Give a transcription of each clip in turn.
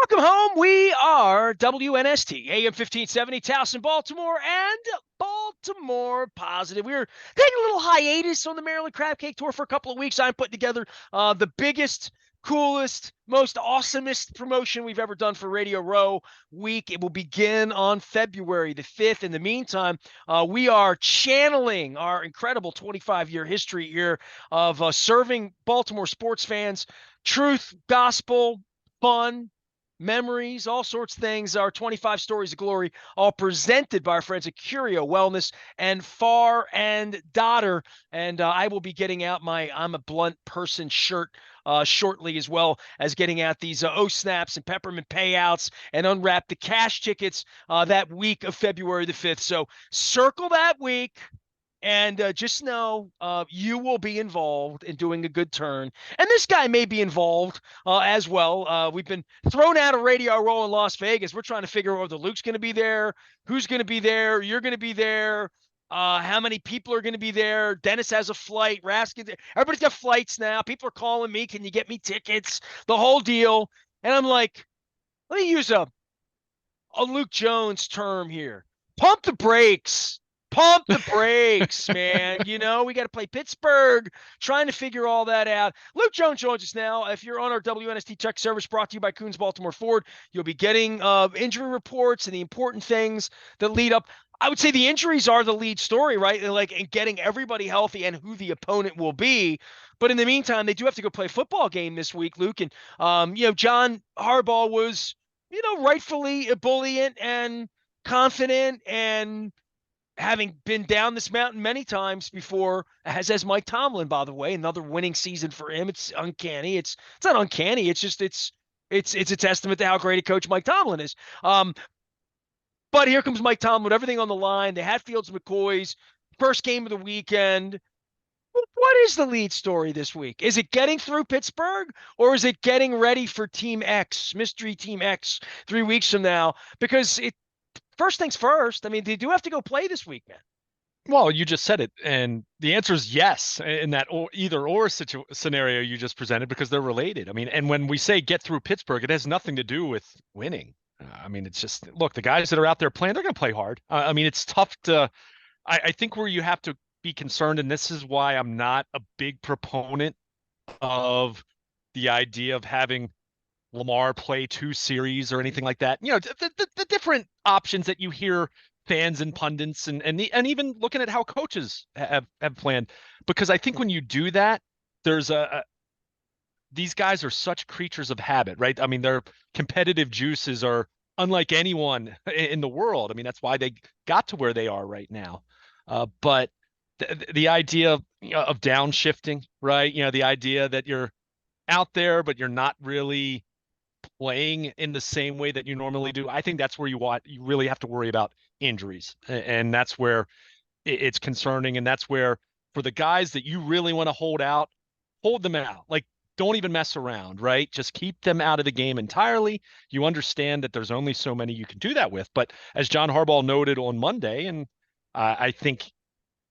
Welcome home. We are WNST, AM 1570, Towson, Baltimore, and Baltimore Positive. We're taking a little hiatus on the Maryland Crab Cake Tour for a couple of weeks. I'm putting together the biggest, coolest, most awesomest promotion we've ever done for Radio Row Week. It will begin on February the 5th. In the meantime, we are channeling our incredible 25-year history here of serving Baltimore sports fans truth, gospel, fun, memories, all sorts of things. Our 25 Stories of Glory, all presented by our friends at Curio Wellness and Far and Dotter. And I will be getting out my I'm a Blunt Person shirt shortly, as well as getting out these O-Snaps and peppermint payouts and unwrap the cash tickets that week of February the 5th. So circle that week. And just know you will be involved in doing a good turn. And this guy may be involved as well. We've been thrown out of Radio Row in Las Vegas. We're trying to figure out whether Luke's going to be there, who's going to be there, you're going to be there, how many people are going to be there. Dennis has a flight. Raskin, everybody's got flights now. People are calling me. Can you get me tickets? The whole deal. And I'm like, let me use a Luke Jones term here. Pump the brakes. Pump the brakes, man. You know, we got to play Pittsburgh, trying to figure all that out. Luke Jones joins us now. If you're on our WNST Tech service brought to you by Coons Baltimore Ford, you'll be getting injury reports and the important things that lead up. I would say the injuries are the lead story, right? And getting everybody healthy and who the opponent will be. But in the meantime, they do have to go play a football game this week, Luke. And, John Harbaugh was, rightfully ebullient and confident, and having been down this mountain many times before, as Mike Tomlin, by the way, another winning season for him. It's uncanny. It's not uncanny. It's just it's a testament to how great a coach Mike Tomlin is. But here comes Mike Tomlin with everything on the line. The Hatfields, McCoys, first game of the weekend. What is the lead story this week? Is it getting through Pittsburgh, or is it getting ready for Team X, Mystery Team X, 3 weeks from now? Because first things first, I mean, they do have to go play this week, man. Well, you just said it, and the answer is yes in that either-or scenario you just presented, because they're related. I mean, and when we say get through Pittsburgh, it has nothing to do with winning. I mean, it's just, look, the guys that are out there playing, they're going to play hard. I mean, it's tough to – I think where you have to be concerned, and this is why I'm not a big proponent of the idea of having Lamar play 2 series or anything like that. The different options that you hear fans and pundits and even looking at how coaches have planned, because I think when you do that, there's these guys are such creatures of habit, right? I mean, their competitive juices are unlike anyone in the world. I mean, that's why they got to where they are right now. But the idea of downshifting, right? The idea that you're out there, but you're not really playing in the same way that you normally do. I think that's where you really have to worry about injuries. And that's where it's concerning. And that's where, for the guys that you really want to hold them out. Like, don't even mess around, right? Just keep them out of the game entirely. You understand that there's only so many you can do that with. But as John Harbaugh noted on Monday, and I think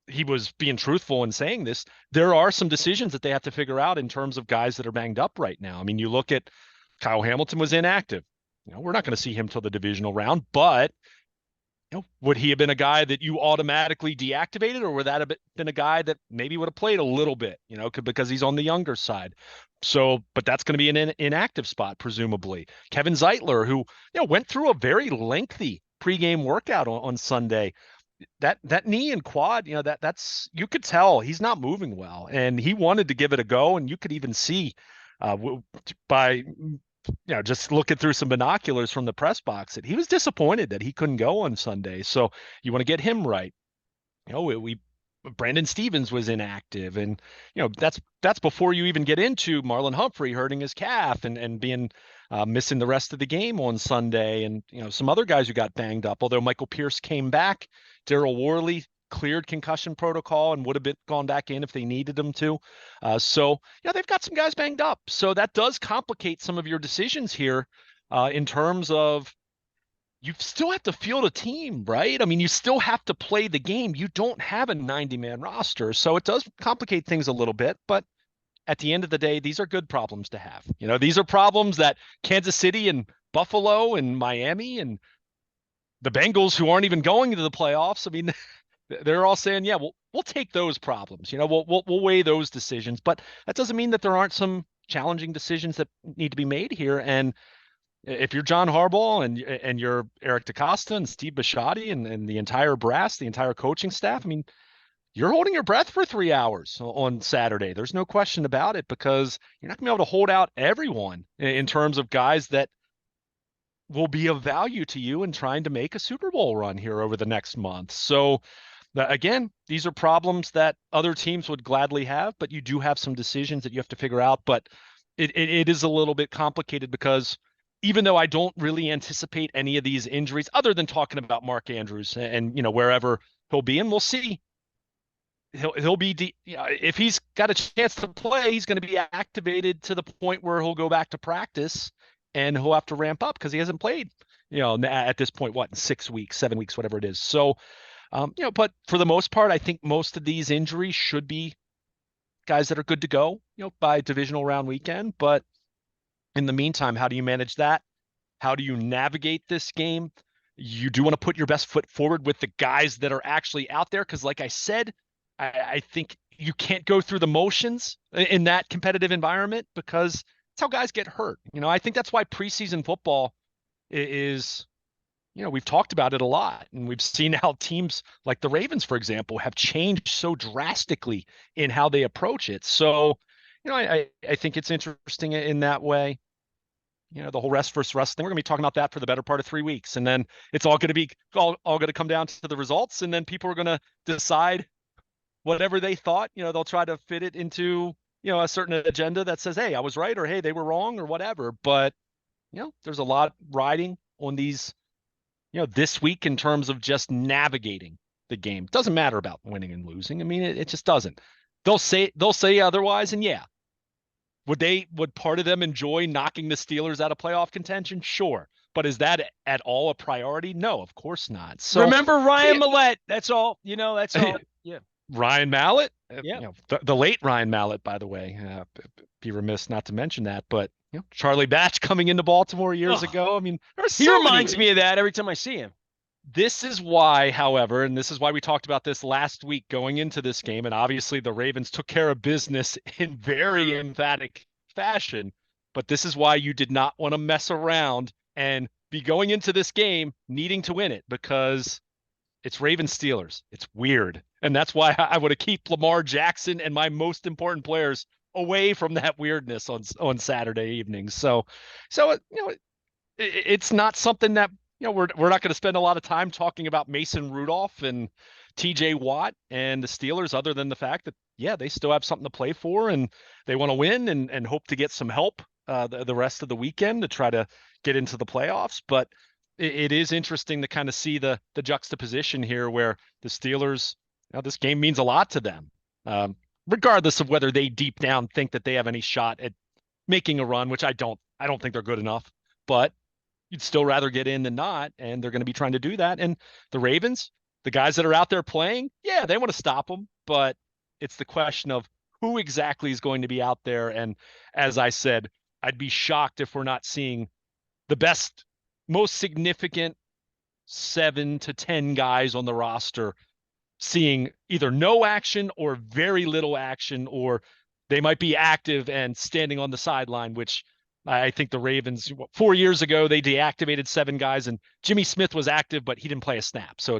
he was being truthful in saying this, there are some decisions that they have to figure out in terms of guys that are banged up right now. I mean, you look at Kyle Hamilton was inactive. We're not going to see him till the divisional round, but would he have been a guy that you automatically deactivated, or would that have been a guy that maybe would have played a little bit, because he's on the younger side? So, but that's going to be an inactive spot, presumably. Kevin Zeitler, who, went through a very lengthy pregame workout on Sunday. That knee and quad, that's, you could tell he's not moving well, and he wanted to give it a go. And you could even see by just looking through some binoculars from the press box that he was disappointed that he couldn't go on Sunday. So you want to get him right. Brandon Stevens was inactive, and that's before you even get into Marlon Humphrey hurting his calf and being missing the rest of the game on Sunday, and some other guys who got banged up. Although Michael Pierce came back, Daryl Worley cleared concussion protocol and would have gone back in if they needed him to. So they've got some guys banged up. So that does complicate some of your decisions here in terms of, you still have to field a team, right? I mean, you still have to play the game. You don't have a 90-man roster. So it does complicate things a little bit, but at the end of the day, these are good problems to have. These are problems that Kansas City and Buffalo and Miami and the Bengals, who aren't even going into the playoffs. I mean, they're all saying, yeah, we'll take those problems. We'll weigh those decisions, but that doesn't mean that there aren't some challenging decisions that need to be made here. And if you're John Harbaugh and you're Eric DeCosta and Steve Bisciotti and the entire brass, the entire coaching staff, I mean, you're holding your breath for 3 hours on Saturday. There's no question about it, because you're not going to be able to hold out everyone in terms of guys that will be of value to you in trying to make a Super Bowl run here over the next month. So again, these are problems that other teams would gladly have, but you do have some decisions that you have to figure out. But it is a little bit complicated, because even though I don't really anticipate any of these injuries, other than talking about Mark Andrews and wherever he'll be, and we'll see. He'll be if he's got a chance to play, he's going to be activated to the point where he'll go back to practice, and he'll have to ramp up because he hasn't played, at this point, in 6 weeks, 7 weeks, whatever it is. So, but for the most part, I think most of these injuries should be guys that are good to go, by divisional round weekend. But in the meantime, how do you manage that? How do you navigate this game? You do want to put your best foot forward with the guys that are actually out there, because like I said, I think you can't go through the motions in that competitive environment, because that's how guys get hurt. I think that's why preseason football is, we've talked about it a lot, and we've seen how teams like the Ravens, for example, have changed so drastically in how they approach it. So, I think it's interesting in that way. The whole rest versus rust thing, we're going to be talking about that for the better part of 3 weeks. And then it's all going to be all going to come down to the results. And then people are going to decide whatever they thought. They'll try to fit it into, a certain agenda that says, hey, I was right, or hey, they were wrong, or whatever. But, there's a lot riding on these, this week in terms of just navigating the game. It doesn't matter about winning and losing. I mean, it just doesn't. They'll say otherwise. And yeah, would part of them enjoy knocking the Steelers out of playoff contention? Sure. But is that at all a priority? No, of course not. So remember Ryan Mallett. That's all. That's all. Yeah. Ryan Mallett. Yeah. The late Ryan Mallett, by the way. Be remiss not to mention that. But Charlie Batch coming into Baltimore years ago. I mean, he reminds me of that every time I see him. This is why, however, and this is why we talked about this last week going into this game, and obviously the Ravens took care of business in very emphatic fashion, but this is why you did not want to mess around and be going into this game needing to win it, because it's Ravens Steelers. It's weird. And that's why I would keep Lamar Jackson and my most important players away from that weirdness on Saturday evenings. So it's not something that, we're not going to spend a lot of time talking about Mason Rudolph and TJ Watt and the Steelers, other than the fact that, yeah, they still have something to play for, and they want to win and hope to get some help the rest of the weekend to try to get into the playoffs. But it is interesting to kind of see the juxtaposition here, where the Steelers, this game means a lot to them, regardless of whether they deep down think that they have any shot at making a run, which I don't think they're good enough, but you'd still rather get in than not, and they're going to be trying to do that. And the Ravens, the guys that are out there playing, yeah, they want to stop them, but it's the question of who exactly is going to be out there. And as I said, I'd be shocked if we're not seeing the best, most significant 7 to 10 guys on the roster seeing either no action or very little action, or they might be active and standing on the sideline, which I think the Ravens 4 years ago, they deactivated 7 guys, and Jimmy Smith was active, but he didn't play a snap. So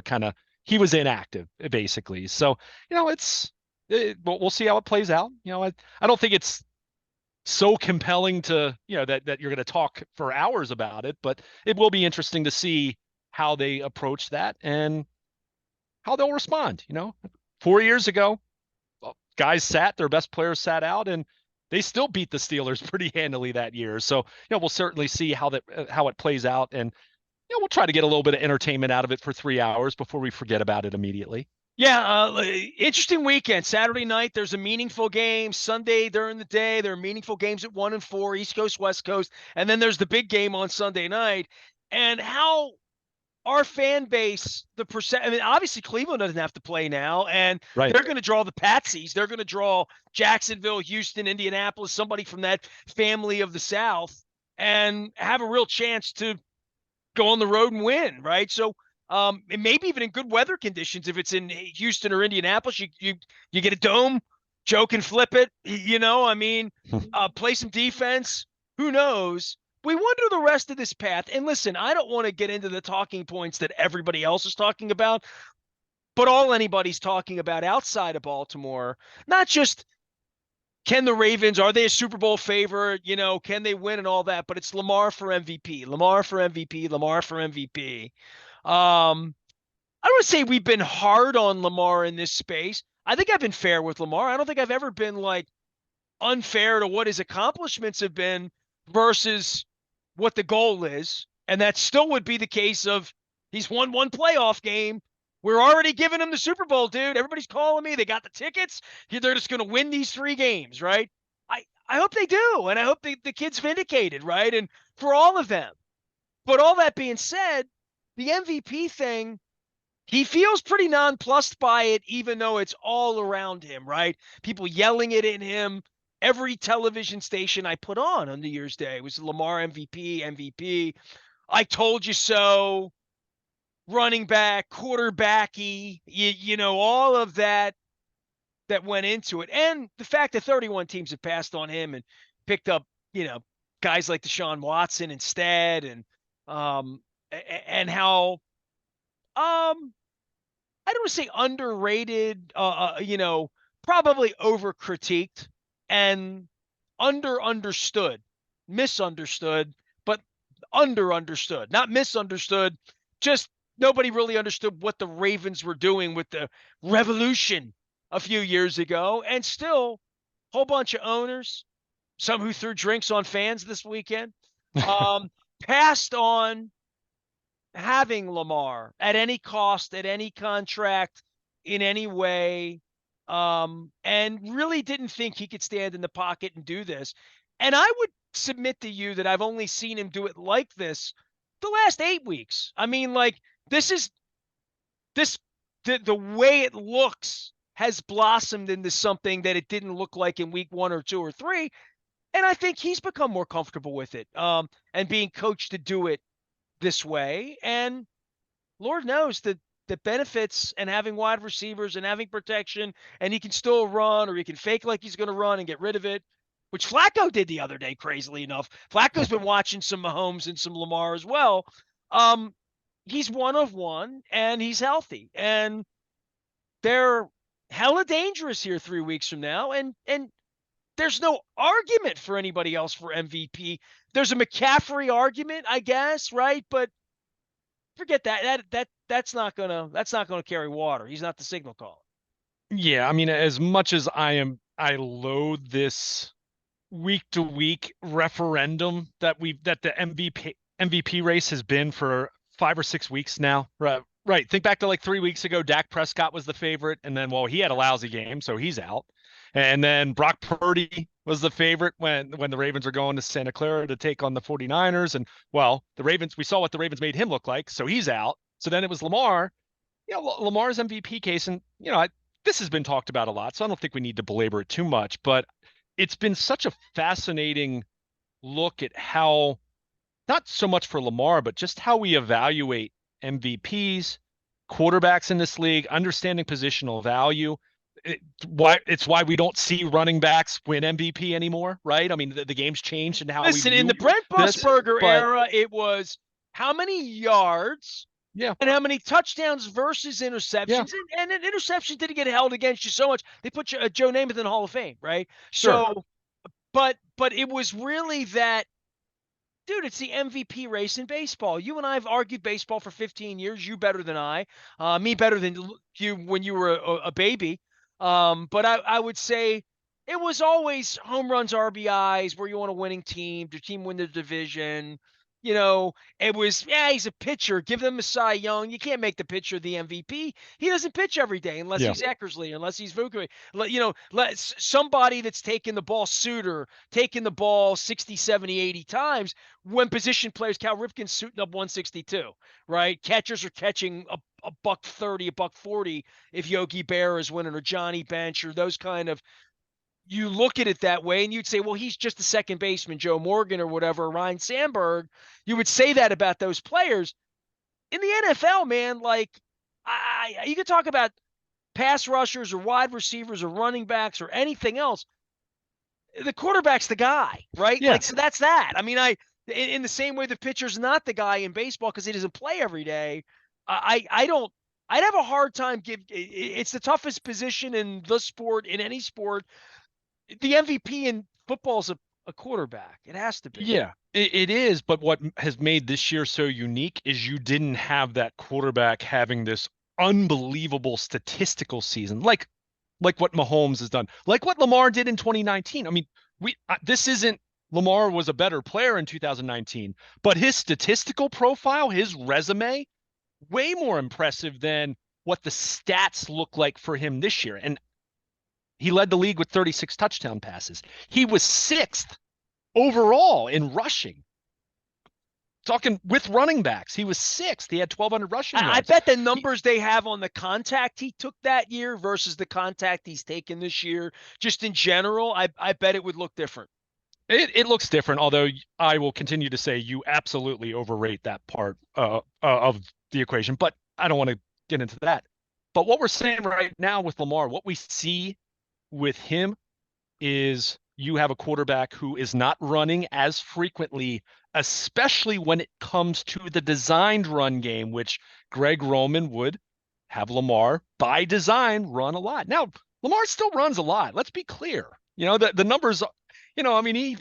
he was inactive basically. So, we'll see how it plays out. I don't think it's so compelling to, that you're going to talk for hours about it, but it will be interesting to see how they approach that and how they'll respond. 4 years ago, their best players sat out, and they still beat the Steelers pretty handily that year. So, we'll certainly see how it plays out, and we'll try to get a little bit of entertainment out of it for 3 hours before we forget about it immediately. Yeah, interesting weekend. Saturday night, there's a meaningful game. Sunday during the day, there are meaningful games at 1 and 4, East Coast, West Coast, and then there's the big game on Sunday night. And how our fan base, I mean, obviously Cleveland doesn't have to play now, and right, they're going to draw the Patsies. They're going to draw Jacksonville, Houston, Indianapolis, somebody from that family of the South. and have a real chance to go on the road and win, right? So and maybe even in good weather conditions, if it's in Houston or Indianapolis, you get a dome, Joe can flip it, I mean, play some defense. Who knows? We wonder the rest of this path. And listen, I don't want to get into the talking points that everybody else is talking about, but all anybody's talking about outside of Baltimore, not just can the Ravens, are they a Super Bowl favorite? Can they win and all that? But it's Lamar for MVP, Lamar for MVP, Lamar for MVP. I don't want to say we've been hard on Lamar in this space. I think I've been fair with Lamar. I don't think I've ever been like unfair to what his accomplishments have been versus what the goal is. And that still would be the case of he's won one playoff game. We're already giving him the Super Bowl, dude. Everybody's calling me. They got the tickets. They're just going to win these 3 games, right? I hope they do. And I hope the kid's vindicated, right? And for all of them. But all that being said, the MVP thing, he feels pretty nonplussed by it, even though it's all around him, right? People yelling it in him. Every television station I put on New Year's Day was Lamar MVP, MVP. I told you so. Running back, quarterbacky, all of that went into it. And the fact that 31 teams have passed on him and picked up, guys like Deshaun Watson instead, and how I don't want to say underrated, probably over critiqued and understood, misunderstood, but understood, not misunderstood. Just nobody really understood what the Ravens were doing with the revolution a few years ago. And still, a whole bunch of owners, some who threw drinks on fans this weekend, passed on having Lamar at any cost, at any contract, in any way, and really didn't think he could stand in the pocket and do this. And I would submit to you that I've only seen him do it like this the last 8 weeks. I mean, like this is this the way it looks has blossomed into something that it didn't look like in week 1 or 2 or 3. And I think he's become more comfortable with it, and being coached to do it this way. And Lord knows that the benefits and having wide receivers and having protection, and he can still run or he can fake like he's going to run and get rid of it, which Flacco did the other day, crazily enough. Flacco's been watching some Mahomes and some Lamar as well. He's one of one and he's healthy, and they're hella dangerous here 3 weeks from now. And there's no argument for anybody else for MVP. There's a McCaffrey argument, I guess, right? But forget that. That's not gonna carry water. He's not the signal caller. Yeah, I mean, as much as I loathe this week to week referendum that the MVP race has been for 5 or 6 weeks now. Right. Right. Think back to like 3 weeks ago, Dak Prescott was the favorite, and then he had a lousy game, so he's out. And then Brock Purdy was the favorite when the Ravens are going to Santa Clara to take on the 49ers. And we saw what the Ravens made him look like, so he's out. So then it was Lamar. Lamar's MVP case, and this has been talked about a lot, so I don't think we need to belabor it too much, but it's been such a fascinating look at how, not so much for Lamar, but just how we evaluate MVPs, quarterbacks in this league, understanding positional value. It's why we don't see running backs win MVP anymore, right? I mean, the game's changed and how. Listen, in the Brent Musburger era, it was how many yards, and how many touchdowns versus interceptions, and an interception didn't get held against you so much they put Joe Namath in the Hall of Fame, right? Sure. So, but it was really that. Dude, it's the MVP race in baseball. You and I have argued baseball for 15 years. You better than I, me better than you when you were a baby. But I would say it was always home runs, RBIs, where you want a winning team, your team win the division. It was, he's a pitcher. Give them a Cy Young. You can't make the pitcher the MVP. He doesn't pitch every day unless he's Eckersley, unless he's Vukovic. Let somebody that's taking the ball, Suter, taking the ball 60, 70, 80 times when position players, Cal Ripken's suiting up 162, right? Catchers are catching a $130, a $140 if Yogi Berra is winning, or Johnny Bench, or those kind of you look at it that way and you'd say, well, he's just a second baseman, Joe Morgan or whatever, Ryan Sandberg. You would say that about those players. In the NFL, man, like you could talk about pass rushers or wide receivers or running backs or anything else. The quarterback's the guy, right? Yeah. Like, so that's that. I mean, in the same way the pitcher's not the guy in baseball because he doesn't play every day. I don't. I'd have a hard time it's the toughest position in the sport, in any sport. The MVP in football is a quarterback. It has to be. Yeah, it is. But what has made this year so unique is you didn't have that quarterback having this unbelievable statistical season, like what Mahomes has done, like what Lamar did in 2019. I mean, this isn't Lamar was a better player in 2019, but his statistical profile, his resume, way more impressive than what the stats look like for him this year. And he led the league with 36 touchdown passes. He was sixth overall in rushing. Talking with running backs, he was sixth. He had 1,200 rushing yards. I bet the numbers they have on the contact he took that year versus the contact he's taken this year, just in general, I bet it would look different. It looks different, although I will continue to say you absolutely overrate that part of the equation. But I don't want to get into that. But what we're saying right now with Lamar, what we see with him is you have a quarterback who is not running as frequently, especially when it comes to the designed run game, which Greg Roman would have Lamar by design run a lot. Now, Lamar still runs a lot. Let's be clear. You know, the numbers, you know, I mean,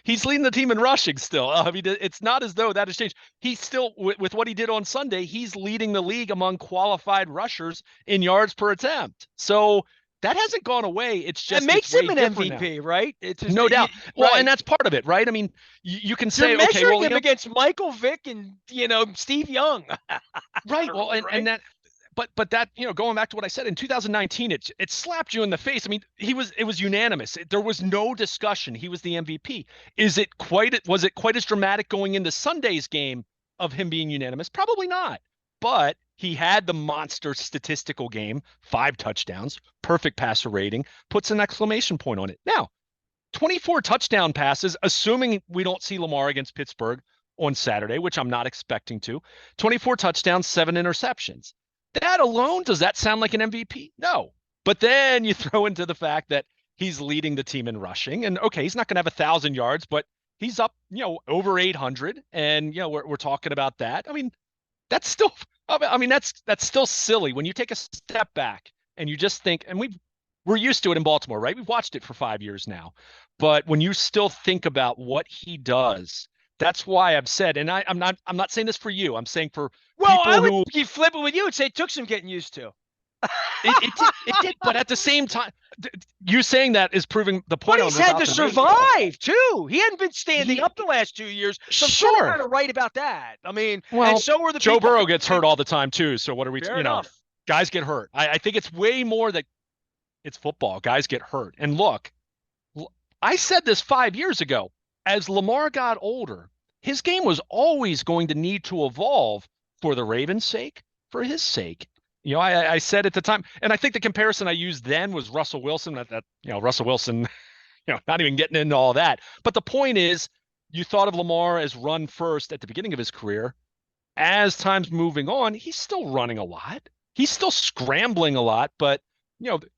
he's leading the team in rushing still. I mean, it's not as though that has changed. He's still, with what he did on Sunday, he's leading the league among qualified rushers in yards per attempt. So that hasn't gone away. It's just it makes him an MVP, now. Right? It's just, no doubt. Well, right. And that's part of it, right? I mean, you can say, you're measuring okay, well, him against Michael Vick and Steve Young. Right. Well, and that, but that, going back to what I said in 2019, it slapped you in the face. I mean, it was unanimous. There was no discussion. He was the MVP. Was it quite as dramatic going into Sunday's game of him being unanimous? Probably not. But he had the monster statistical game, 5 touchdowns, perfect passer rating, puts an exclamation point on it. Now, 24 touchdown passes, assuming we don't see Lamar against Pittsburgh on Saturday, which I'm not expecting to. 24 touchdowns, 7 interceptions. That alone, does that sound like an MVP? No. But then you throw into the fact that he's leading the team in rushing. And okay, he's not going to have 1,000 yards, but he's up, over 800. And, we're talking about that. I mean, that's still, that's still silly when you take a step back and you just think, and we're used to it in Baltimore, right? We've watched it for 5 years now. But when you still think about what he does, that's why I've said, and I'm not saying this for you. I'm saying for people I would who keep flipping with you and say it took some getting used to. it did, but at the same time, you saying that is proving the point. But he's had to survive too. He hadn't been standing up the last 2 years. So sure, I'm kind of right about that. I mean, well, and so were the Joe Burrow gets hurt all the time too. So what are we? Fair enough. Guys get hurt. I think it's way more that it's football. Guys get hurt. And look, I said this 5 years ago. As Lamar got older, his game was always going to need to evolve for the Ravens' sake, for his sake. I said at the time, and I think the comparison I used then was Russell Wilson. Russell Wilson, not even getting into all that. But the point is, you thought of Lamar as run first at the beginning of his career. As time's moving on, he's still running a lot. He's still scrambling a lot, but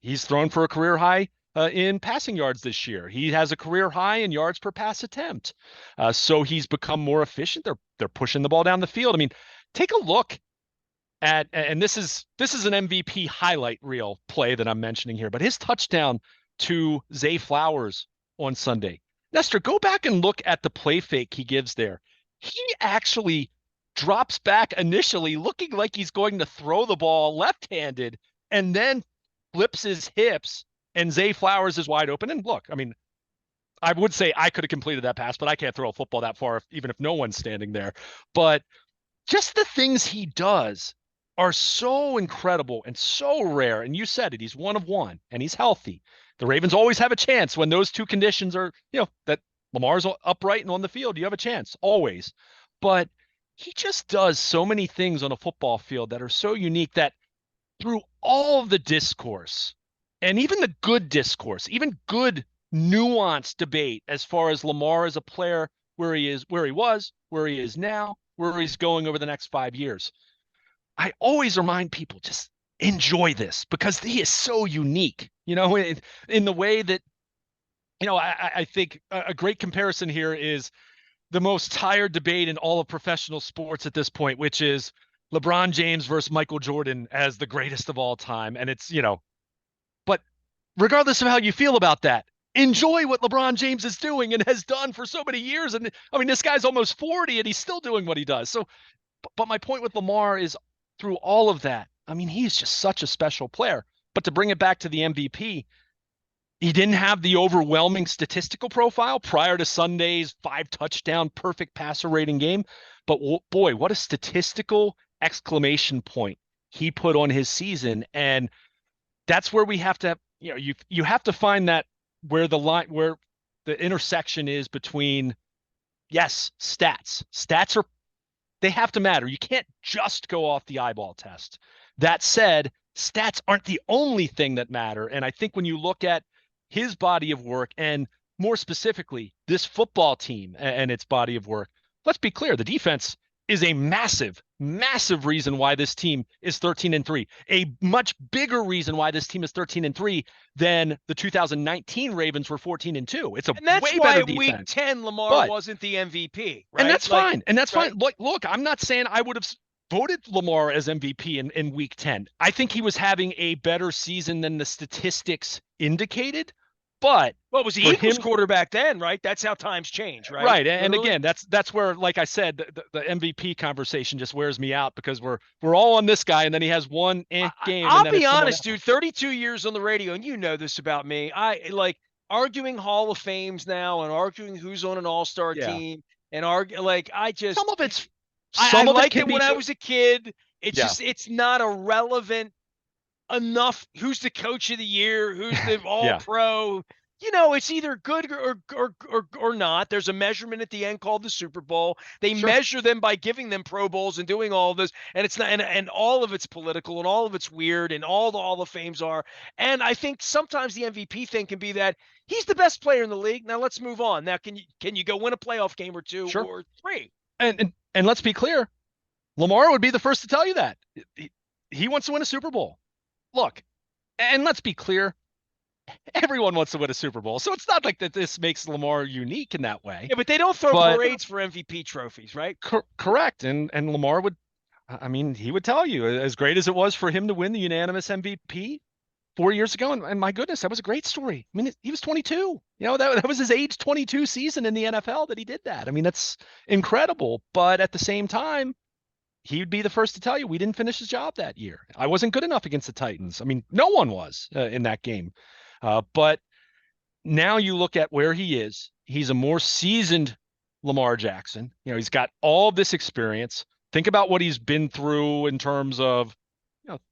he's thrown for a career high in passing yards this year. He has a career high in yards per pass attempt. So he's become more efficient. They're pushing the ball down the field. I mean, take a look at, and this is an MVP highlight reel play that I'm mentioning here, but his touchdown to Zay Flowers on Sunday. Nestor, go back and look at the play fake he gives there. He actually drops back initially looking like he's going to throw the ball left-handed and then flips his hips, and Zay Flowers is wide open. And look, I mean, I would say I could have completed that pass, but I can't throw a football that far, even if no one's standing there. But just the things he does are so incredible and so rare. And you said it, he's one of one, and he's healthy. The Ravens always have a chance when those two conditions are, that Lamar's upright and on the field. You have a chance, always. But he just does so many things on a football field that are so unique that through all of the discourse, and even the good discourse, even good nuanced debate as far as Lamar as a player, where he is, where he was, where he is now, where he's going over the next 5 years. I always remind people, just enjoy this, because he is so unique, in the way that, I think a great comparison here is the most tired debate in all of professional sports at this point, which is LeBron James versus Michael Jordan as the greatest of all time. And it's, but regardless of how you feel about that, enjoy what LeBron James is doing and has done for so many years. And I mean, this guy's almost 40 and he's still doing what he does. So, but my point with Lamar is, through all of that, I mean, he's just such a special player. But to bring it back to the MVP, he didn't have the overwhelming statistical profile prior to Sunday's 5-touchdown, perfect passer rating game. But boy, what a statistical exclamation point he put on his season. And that's where we have to, you have to find that where the intersection is between, yes, stats are, they have to matter. You can't just go off the eyeball test. That said, stats aren't the only thing that matter. And I think when you look at his body of work, and more specifically, this football team and its body of work, let's be clear, the defense is a massive, massive reason why this team is 13-3. A much bigger reason why this team is 13-3 than the 2019 Ravens were 14-2. It's a and that's way why better defense. Week 10 Lamar wasn't the MVP, right? And that's fine. And that's right? fine. Look, I'm not saying I would have voted Lamar as MVP in Week 10. I think he was having a better season than the statistics indicated. But well, was the Eagles quarterback then, right? That's how times change, right? Right. And again, that's where, like I said, the MVP conversation just wears me out, because we're all on this guy, and then he has one game. I'll be honest, dude. 32 years on the radio, and you know this about me. I like arguing Hall of Fames now, and arguing who's on an All-Star team, and some of it's. I liked it when I was a kid. It's just, it's not irrelevant enough. Who's the coach of the year? Who's the all-pro? It's either good or not. There's a measurement at the end called the Super Bowl. They measure them by giving them Pro Bowls and doing all of this, and it's not, and all of it's political, and all of it's weird, and all the Hall of Fames are. And I think sometimes the MVP thing can be that he's the best player in the league. Now let's move on. Now can you go win a playoff game or two or three? And let's be clear, Lamar would be the first to tell you that he wants to win a Super Bowl. Look, and let's be clear, everyone wants to win a Super Bowl. So it's not like that this makes Lamar unique in that way. Yeah, but they don't throw parades for MVP trophies, right? Correct. And Lamar would, I mean, he would tell you, as great as it was for him to win the unanimous MVP 4 years ago, and my goodness, that was a great story. I mean, he was 22. That was his age 22 season in the NFL that he did that. I mean, that's incredible. But at the same time, he would be the first to tell you, we didn't finish his job that year. I wasn't good enough against the Titans. I mean, no one was in that game. But now you look at where he is. He's a more seasoned Lamar Jackson. He's got all this experience. Think about what he's been through in terms of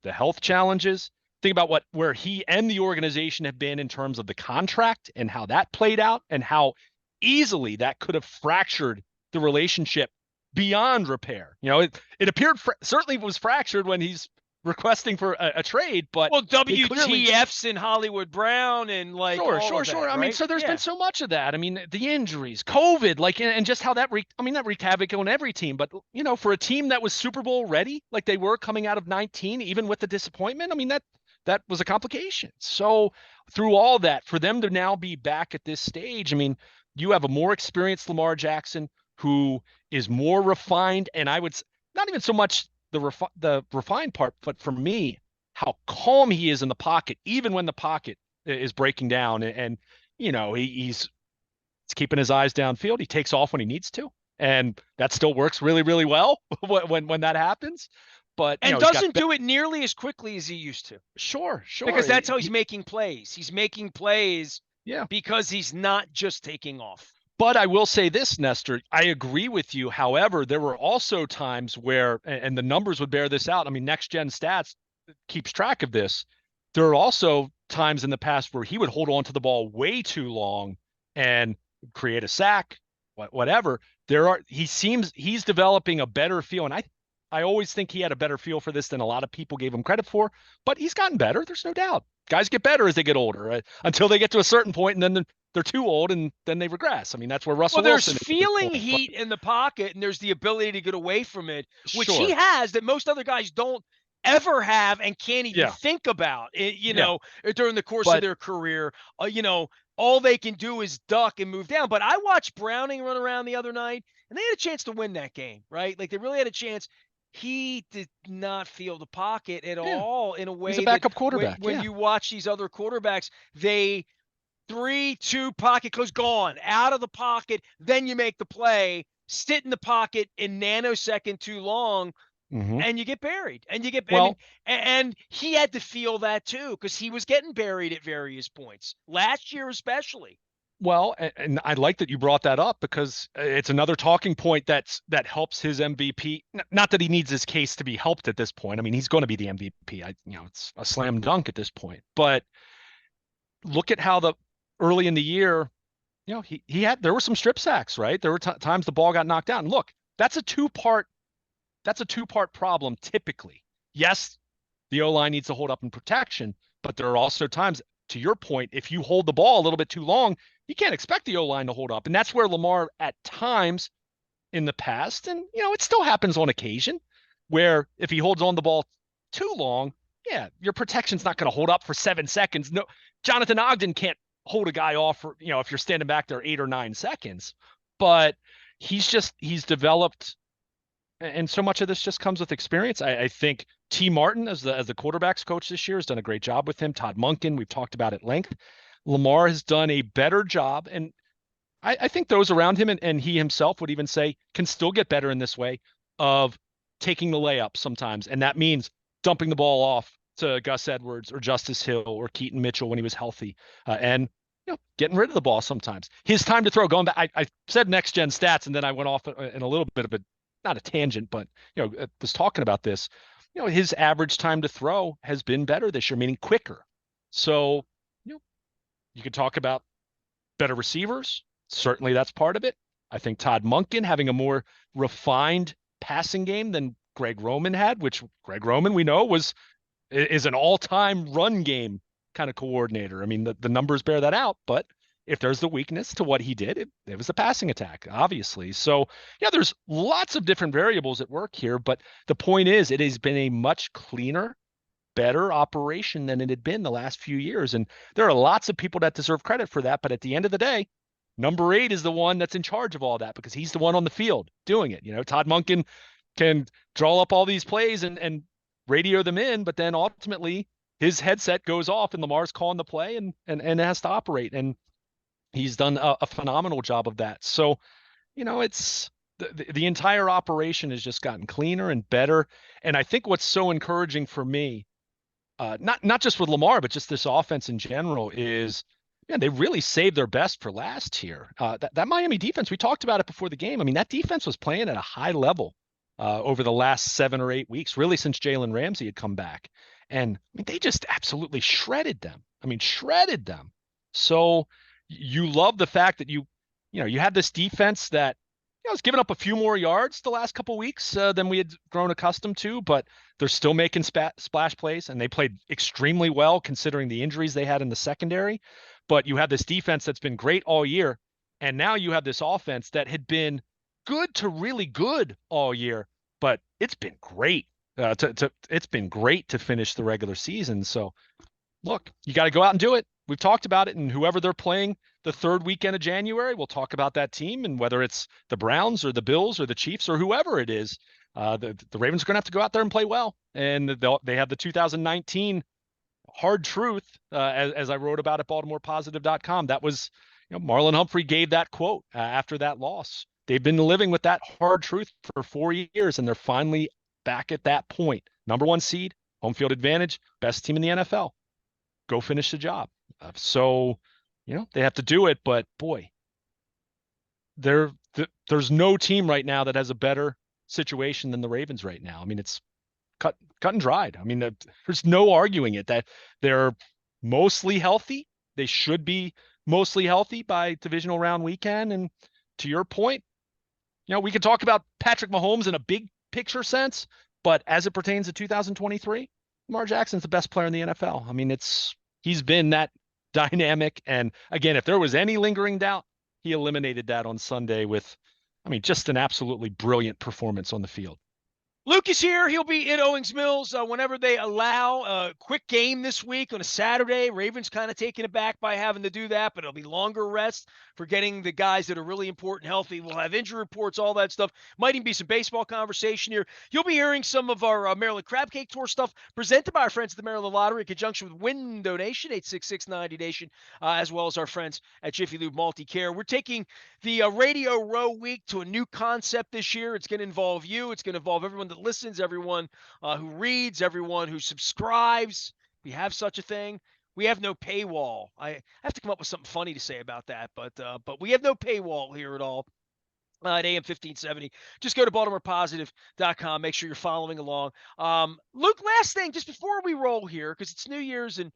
the health challenges. Think about where he and the organization have been in terms of the contract and how that played out, and how easily that could have fractured the relationship beyond repair. It appeared certainly was fractured when he's requesting for a trade, but WTFs in Hollywood Brown and sure. I mean, so there's been so much of that. I mean, the injuries, COVID, and just how that wreaked havoc on every team. But for a team that was Super Bowl ready, like they were coming out of 19, even with the disappointment, I mean, that was a complication. So through all that, for them to now be back at this stage, I mean, you have a more experienced Lamar Jackson who is more refined, and I would not even so much the refined part, but for me, how calm he is in the pocket, even when the pocket is breaking down, and he's keeping his eyes downfield. He takes off when he needs to, and that still works really, really well when that happens. But doesn't do it nearly as quickly as he used to. Sure. Because that's how he's making plays. He's making plays because he's not just taking off. But I will say this, Nestor, I agree with you. However, there were also times where, and the numbers would bear this out. I mean, Next Gen Stats keeps track of this. There are also times in the past where he would hold on to the ball way too long and create a sack, whatever. He's developing a better feel. And I always think he had a better feel for this than a lot of people gave him credit for, but he's gotten better. There's no doubt. Guys get better as they get older, right? Until they get to a certain point, and then they're too old and then they regress. I mean, that's where Well, Russell there's Wilson is at this feeling point. But heat in the pocket, and there's the ability to get away from it, which he sure. has that most other guys don't ever have and can't even Yeah. think about it, Yeah. during the course of But their career. All they can do is duck and move down. But I watched Browning run around the other night, and they had a chance to win that game, right? Like they really had a chance. He did not feel the pocket at yeah, all in a he's a way that backup when quarterback. when Yeah. you watch these other quarterbacks, they 3-2 pocket close, gone out of the pocket. Then you make the play, sit in the pocket in nanosecond too long, Hmm. and you get buried. And you get, I mean, Well, and he had to feel that too because he was getting buried at various points last year, especially. Well, and I like that you brought that up because it's another talking point that helps his MVP. Not that he needs his case to be helped at this point. I mean, he's going to be the MVP. It's a slam dunk at this point. But look at how the early in the year, he had there were some strip sacks, right? There were times the ball got knocked out. And look, that's a two part problem typically. Yes, the O-line needs to hold up in protection, but there are also times, to your point, if you hold the ball a little bit too long, you can't expect the O-line to hold up. And that's where Lamar at times in the past, and it still happens on occasion, where if he holds on the ball too long, yeah, your protection's not going to hold up for 7 seconds. No, Jonathan Ogden can't hold a guy off for, if you're standing back there 8 or 9 seconds. But he's developed, and so much of this just comes with experience. I think T. Martin, as the quarterbacks coach this year, has done a great job with him. Todd Monken, we've talked about at length. Lamar has done a better job, and I think those around him and he himself would even say can still get better in this way of taking the layup sometimes, and that means dumping the ball off to Gus Edwards or Justice Hill or Keaton Mitchell when he was healthy, and getting rid of the ball sometimes. His time to throw, going back, I said next gen stats, and then I went off in a little bit of a, not a tangent, but was talking about this. His average time to throw has been better this year, meaning quicker. So you could talk about better receivers. Certainly that's part of it. I think Todd Monken having a more refined passing game than Greg Roman had, which Greg Roman we know is an all-time run game kind of coordinator. I mean, the numbers bear that out, but if there's the weakness to what he did, it was the passing attack, obviously. So yeah, there's lots of different variables at work here, but the point is it has been a much cleaner, better operation than it had been the last few years. And there are lots of people that deserve credit for that. But at the end of the day, number 8 is the one that's in charge of all that because he's the one on the field doing it. Todd Monken can draw up all these plays and radio them in, but then ultimately his headset goes off and Lamar's calling the play and has to operate. And he's done a phenomenal job of that. So, it's the entire operation has just gotten cleaner and better. And I think what's so encouraging for me, not just with Lamar, but just this offense in general is, they really saved their best for last here. That Miami defense, we talked about it before the game. I mean, that defense was playing at a high level over the last 7 or 8 weeks, really since Jalen Ramsey had come back. And I mean, they just absolutely shredded them. I mean, shredded them. So you love the fact that you had this defense that was giving up a few more yards the last couple of weeks than we had grown accustomed to, but they're still making splash plays, and they played extremely well considering the injuries they had in the secondary. But you have this defense that's been great all year, and now you have this offense that had been good to really good all year, but it's been great. It's been great to finish the regular season. So look, you got to go out and do it. We've talked about it, and whoever they're playing the third weekend of January, we'll talk about that team, and whether it's the Browns or the Bills or the Chiefs or whoever it is, the Ravens are going to have to go out there and play well. And they have the 2019 hard truth, as I wrote about at BaltimorePositive.com. That was, Marlon Humphrey gave that quote after that loss. They've been living with that hard truth for 4 years, and they're finally back at that point. Number 1 seed, home field advantage, best team in the NFL. Go finish the job. So, they have to do it, but boy, there's no team right now that has a better situation than the Ravens right now. I mean, it's cut and dried. I mean, there's no arguing it that they're mostly healthy. They should be mostly healthy by divisional round weekend. And to your point, we could talk about Patrick Mahomes in a big picture sense, but as it pertains to 2023, Lamar Jackson's the best player in the NFL. I mean, he's been that dynamic. And again, if there was any lingering doubt, he eliminated that on Sunday with, I mean, just an absolutely brilliant performance on the field. Luke is here. He'll be in Owings Mills whenever they allow. A quick game this week on a Saturday. Ravens kind of taken aback by having to do that, but it'll be longer rest for getting the guys that are really important healthy. We'll have injury reports, all that stuff. Might even be some baseball conversation here. You'll be hearing some of our Maryland Crab Cake Tour stuff presented by our friends at the Maryland Lottery in conjunction with Win Donation, 866-90Nation, as well as our friends at Jiffy Lube Multi-Care. We're taking the Radio Row Week to a new concept this year. It's going to involve you. It's going to involve everyone that listens, everyone who reads, everyone who subscribes. We have such a thing. We have no paywall. I have to come up with something funny to say about that, but we have no paywall here at all. At AM 1570. Just go to BaltimorePositive.com. Make sure you're following along. Luke, last thing, just before we roll here, because it's New Year's, and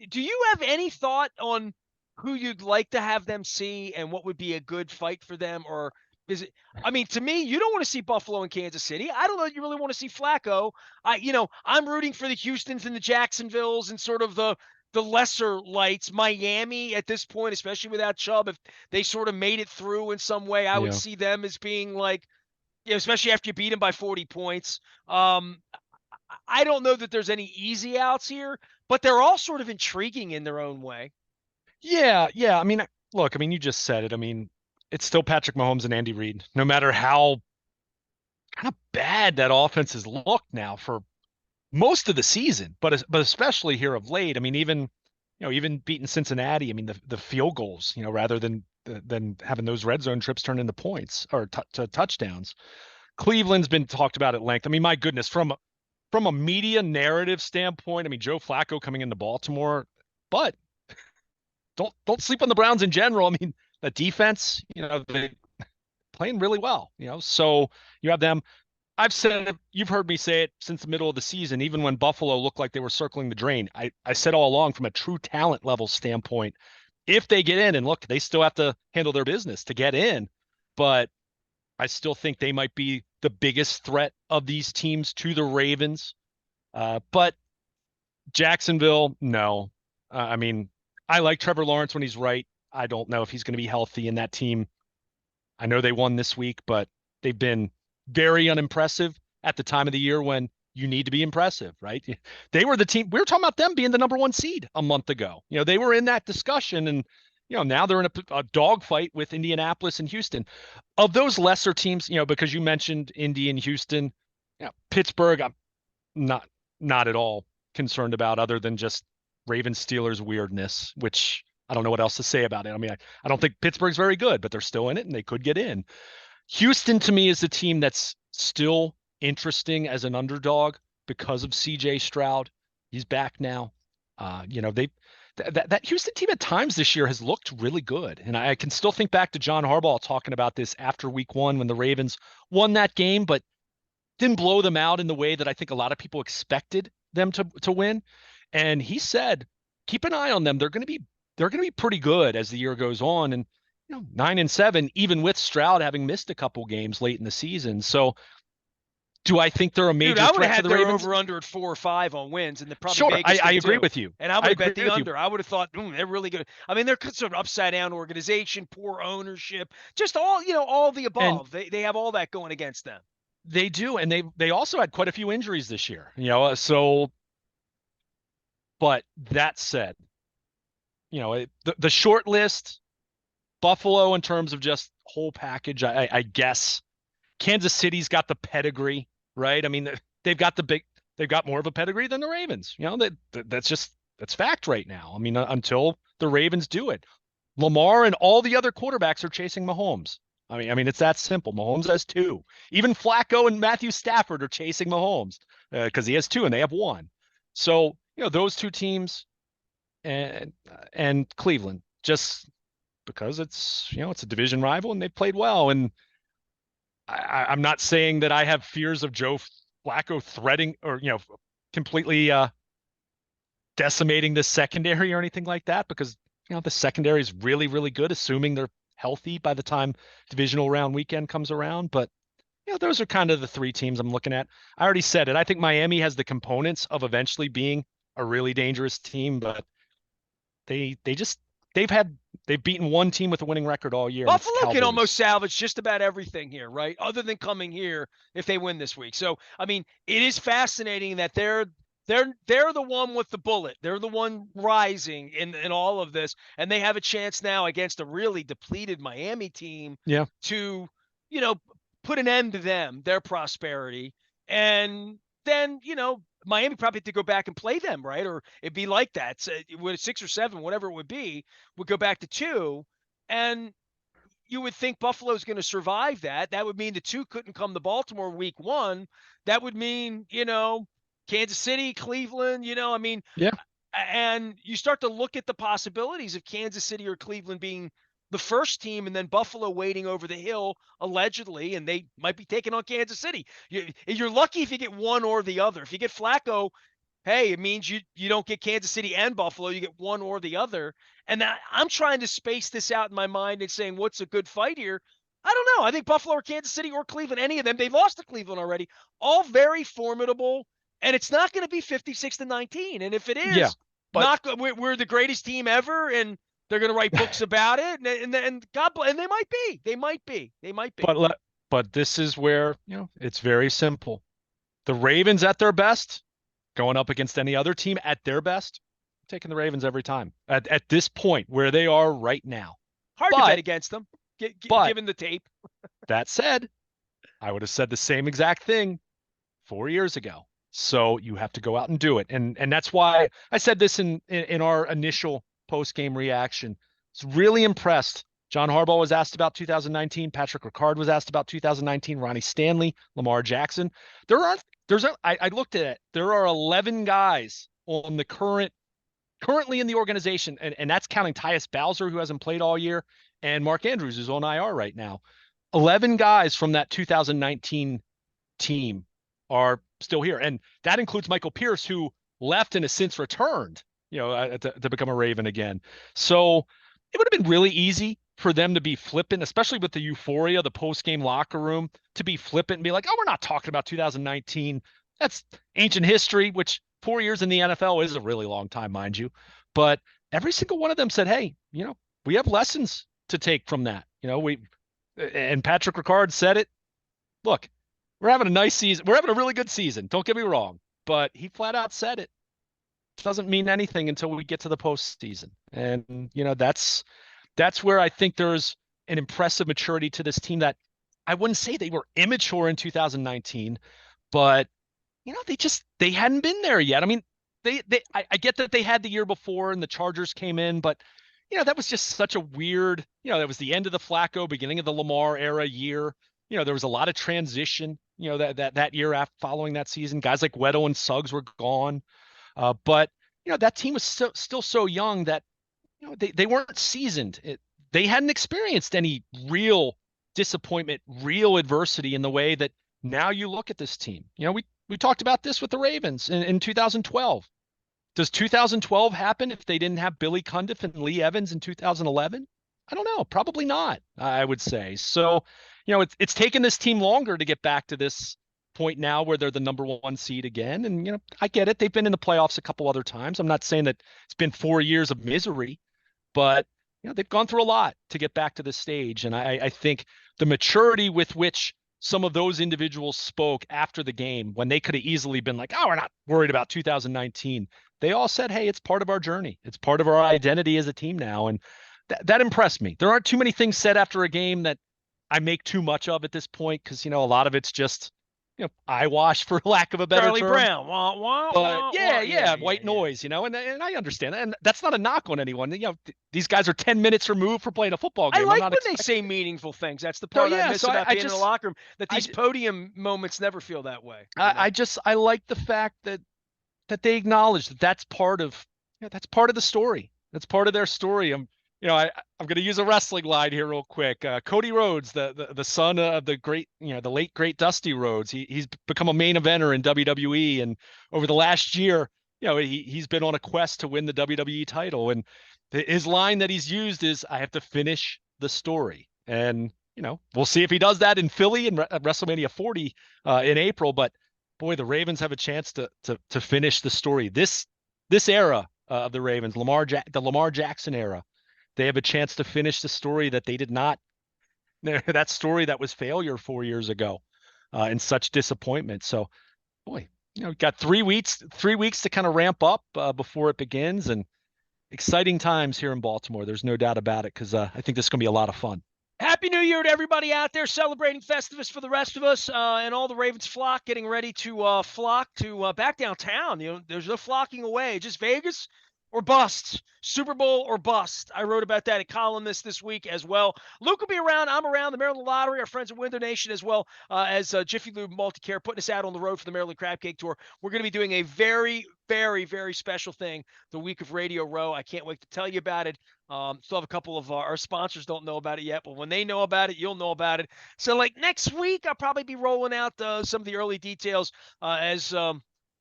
do you have any thought on who you'd like to have them see and what would be a good fight for them? Or is it, I mean, to me, you don't want to see Buffalo and Kansas City. I don't know that you really want to see Flacco. I'm rooting for the Houstons and the Jacksonvilles and sort of the lesser lights. Miami at this point, especially without Chubb, if they sort of made it through in some way, I would see them as being like, especially after you beat them by 40 points. I don't know that there's any easy outs here, but they're all sort of intriguing in their own way. Yeah. I mean, look, I mean, you just said it. I mean, it's still Patrick Mahomes and Andy Reid, no matter how kind of bad that offense has looked now for most of the season, but especially here of late. I mean, even beating Cincinnati. I mean, the field goals, rather than having those red zone trips turn into points or to touchdowns. Cleveland's been talked about at length. I mean, my goodness, from a media narrative standpoint, I mean, Joe Flacco coming into Baltimore, but don't sleep on the Browns in general. I mean, the defense, they playing really well, so you have them. I've said it, you've heard me say it since the middle of the season, even when Buffalo looked like they were circling the drain. I said all along, from a true talent level standpoint, if they get in, and look, they still have to handle their business to get in, but I still think they might be the biggest threat of these teams to the Ravens. But Jacksonville, no. I mean, I like Trevor Lawrence when he's right. I don't know if he's going to be healthy in that team. I know they won this week, but they've been very unimpressive at the time of the year when you need to be impressive, right? They were the team. We were talking about them being the number one seed a month ago. They were in that discussion, and now they're in a dogfight with Indianapolis and Houston. Of those lesser teams, because you mentioned Indy and Houston, Pittsburgh, I'm not at all concerned about, other than just Ravens Steelers weirdness, which I don't know what else to say about it. I mean, I don't think Pittsburgh's very good, but they're still in it and they could get in. Houston, to me, is the team that's still interesting as an underdog because of CJ Stroud. He's back now. That Houston team at times this year has looked really good. And I can still think back to John Harbaugh talking about this after week one when the Ravens won that game, but didn't blow them out in the way that I think a lot of people expected them to win. And he said, keep an eye on them. They're going to be pretty good as the year goes on. And 9-7, even with Stroud having missed a couple games late in the season. So do I think they're a major I would threat have to the had their Ravens? over-under at 4 or 5 on wins, and the probably Sure, Vegas I did agree too. with you. And I would have bet the under. You. I would have thought, they're really good. I mean, they're sort of upside-down organization, poor ownership, just all the above. They have all that going against them. They do, and they also had quite a few injuries this year. So. But that said, the short list, Buffalo in terms of just whole package, I guess. Kansas City's got the pedigree, right? I mean, they've got more of a pedigree than the Ravens. That's fact right now. I mean, until the Ravens do it. Lamar and all the other quarterbacks are chasing Mahomes. I mean, it's that simple. Mahomes has 2. Even Flacco and Matthew Stafford are chasing Mahomes because he has 2 and they have 1. So, those 2 teams and Cleveland, just because it's a division rival and they played well. And I'm not saying that I have fears of Joe Flacco threatening or, completely decimating the secondary or anything like that, because, the secondary is really, really good, assuming they're healthy by the time divisional round weekend comes around. But, those are kind of the 3 teams I'm looking at. I already said it. I think Miami has the components of eventually being a really dangerous team, but they've beaten one team with a winning record all year, and it's Buffalo can Cowboys. almost salvage just about everything here, right? Other than coming here if they win this week. So, I mean, it is fascinating that they're the one with the bullet. They're the one rising in all of this, and they have a chance now against a really depleted Miami team Yeah. to, put an end to them, their prosperity. And then, Miami probably had to go back and play them, right? Or it'd be like that. So, with 6 or 7, whatever it would be, would go back to 2. And you would think Buffalo's going to survive that. That would mean the 2 couldn't come to Baltimore week 1. That would mean, Kansas City, Cleveland, I mean, Yeah. and you start to look at the possibilities of Kansas City or Cleveland being the first team and then Buffalo waiting over the hill, allegedly, and they might be taking on Kansas City. You're lucky if you get one or the other. If you get Flacco, hey, it means you don't get Kansas City and Buffalo. You get one or the other. And I'm trying to space this out in my mind and saying, what's a good fight here? I don't know. I think Buffalo or Kansas City or Cleveland, any of them, they lost to Cleveland already. All very formidable. And it's not going to be 56-19. And if it is, Yeah, but we're the greatest team ever, and they're going to write books about it. And God bless, and they might be. They might be. They might be. but this is where, it's very simple. The Ravens at their best, going up against any other team at their best, taking the Ravens every time at this point where they are right now. Hard to bet against them, given the tape. That said, I would have said the same exact thing 4 years ago. So you have to go out and do it. And that's why I said this in our initial post-game reaction. I was really impressed. John Harbaugh was asked about 2019. Patrick Ricard was asked about 2019. Ronnie Stanley, Lamar Jackson. I looked at it. There are 11 guys on the currently in the organization, and that's counting Tyus Bowser, who hasn't played all year, and Mark Andrews, who's on IR right now. 11 guys from that 2019 team are still here, and that includes Michael Pierce, who left and has since returned, to become a Raven again. So it would have been really easy for them to be flippant, especially with the euphoria, the post-game locker room, to be flippant and be like, oh, we're not talking about 2019. That's ancient history, which 4 years in the NFL is a really long time, mind you. But every single one of them said, hey, we have lessons to take from that. And Patrick Ricard said it. Look, we're having a nice season. We're having a really good season. Don't get me wrong. But he flat out said it. Doesn't mean anything until we get to the postseason. And, that's where I think there's an impressive maturity to this team that I wouldn't say they were immature in 2019, but, they hadn't been there yet. I mean, I get that they had the year before and the Chargers came in, but, that was just such a weird, that was the end of the Flacco, beginning of the Lamar era year. There was a lot of transition, that year after following that season. Guys like Weddle and Suggs were gone. But, that team was still so young that, they weren't seasoned. They hadn't experienced any real disappointment, real adversity in the way that now you look at this team. We talked about this with the Ravens in 2012. Does 2012 happen if they didn't have Billy Cundiff and Lee Evans in 2011? I don't know. Probably not, I would say. So, it's taken this team longer to get back to this point now where they're the number 1 seed again. And, I get it. They've been in the playoffs a couple other times. I'm not saying that it's been 4 years of misery, but, they've gone through a lot to get back to this stage. And I think the maturity with which some of those individuals spoke after the game, when they could have easily been like, oh, we're not worried about 2019. They all said, hey, it's part of our journey. It's part of our identity as a team now. And that impressed me. There aren't too many things said after a game that I make too much of at this point, because, a lot of it's just, eyewash, for lack of a better Charlie term. Brown. Wah, wah, wah, yeah, white noise, and I understand that. And that's not a knock on anyone. These guys are 10 minutes removed from playing a football game. I like when they say meaningful things. That's the part I miss about being in the locker room, that these podium moments never feel that way. I like the fact that they acknowledge that that's part of the story. That's part of their story. I'm going to use a wrestling line here real quick. Cody Rhodes, the son of the great, the late great Dusty Rhodes, he's become a main eventer in WWE, and over the last year, he's been on a quest to win the WWE title. And his line that he's used is, "I have to finish the story." And we'll see if he does that in Philly and WrestleMania 40 in April. But boy, the Ravens have a chance to finish the story. This era of the Ravens, the Lamar Jackson era. They have a chance to finish the story that they did not, that story that was failure 4 years ago, and such disappointment. So, boy, got 3 weeks to kind of ramp up before it begins, and exciting times here in Baltimore. There's no doubt about it, because I think this is going to be a lot of fun. Happy New Year to everybody out there celebrating Festivus for the rest of us, and all the Ravens flock getting ready to flock to back downtown. There's no flocking away. Just Vegas or bust. Super Bowl or bust. I wrote about that in columnist this week as well. Luke will be around. I'm around. The Maryland Lottery, our friends at Window Nation, as well as Jiffy Lube Multicare, putting us out on the road for the Maryland Crab Cake Tour. We're going to be doing a very, very, very special thing the week of Radio Row. I can't wait to tell you about it. Still have a couple of our sponsors don't know about it yet, but when they know about it, you'll know about it. So, like next week, I'll probably be rolling out some of the early details as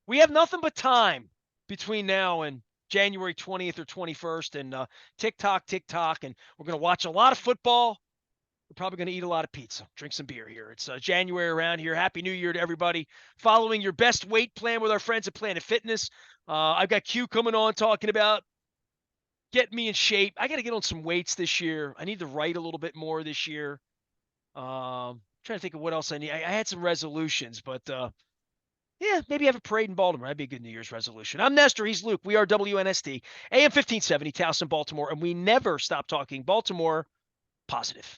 we have nothing but time between now and January 20th or 21st, and tick-tock, and we're going to watch a lot of football. We're probably going to eat a lot of pizza, drink some beer here. It's January around here. Happy New Year to everybody. Following your best weight plan with our friends at Planet Fitness. I've got Q coming on talking about get me in shape. I got to get on some weights this year. I need to write a little bit more this year. Trying to think of what else I need. I had some resolutions, but yeah, maybe have a parade in Baltimore. That'd be a good New Year's resolution. I'm Nestor. He's Luke. We are WNST, AM 1570, Towson, Baltimore, and we never stop talking Baltimore positive.